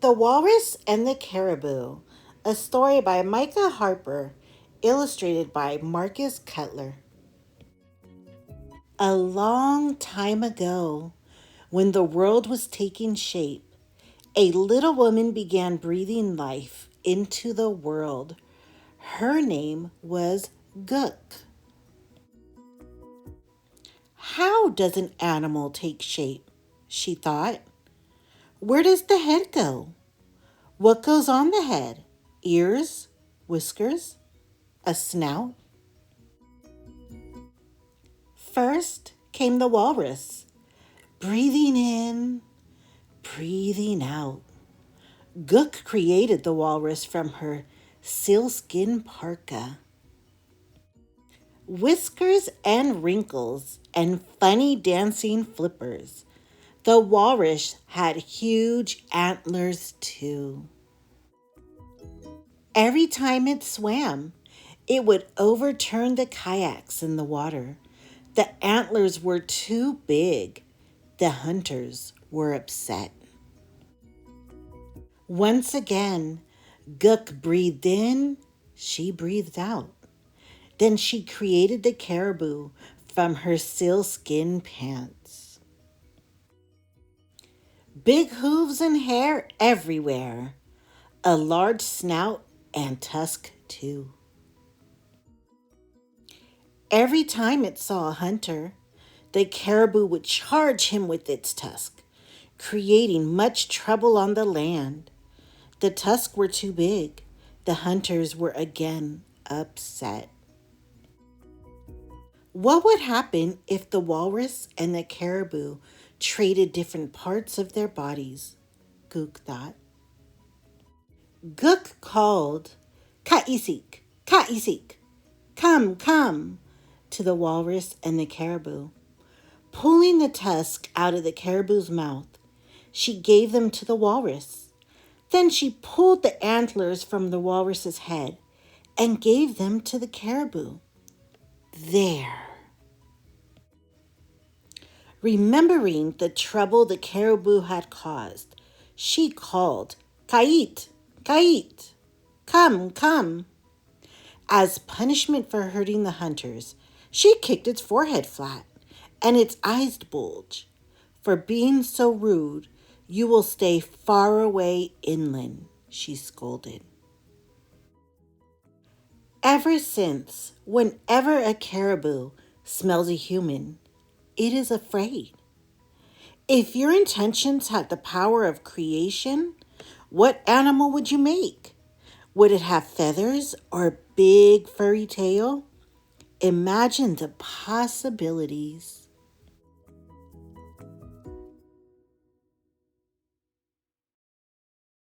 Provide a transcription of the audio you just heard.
The Walrus and the Caribou, a story by Micah Harper, illustrated by Marcus Cutler. A long time ago, when the world was taking shape, a little woman began breathing life into the world. Her name was Gook. How does an animal take shape? She thought. Where does the head go? What goes on the head? Ears? Whiskers? A snout? First came the walrus, breathing in, breathing out. Gook created the walrus from her sealskin parka. Whiskers and wrinkles and funny dancing flippers. The walrus had huge antlers too. Every time it swam, it would overturn the kayaks in the water. The antlers were too big. The hunters were upset. Once again, Gook breathed in, she breathed out. Then she created the caribou from her sealskin pants. Big hooves and hair everywhere. A large snout and tusk too. Every time it saw a hunter, the caribou would charge him with its tusk, creating much trouble on the land. The tusks were too big. The hunters were again upset. What would happen if the walrus and the caribou traded different parts of their bodies? Gook thought. Gook called, Ka-isik, Ka-isik, come, come, to the walrus and the caribou. Pulling the tusk out of the caribou's mouth, she gave them to the walrus. Then she pulled the antlers from the walrus's head and gave them to the caribou. There. Remembering the trouble the caribou had caused, she called, Kait, Kait, come, come. As punishment for hurting the hunters, she kicked its forehead flat and its eyes bulged. For being so rude, you will stay far away inland, she scolded. Ever since, whenever a caribou smells a human, it is afraid. If your intentions had the power of creation, what animal would you make? Would it have feathers or a big furry tail? Imagine the possibilities.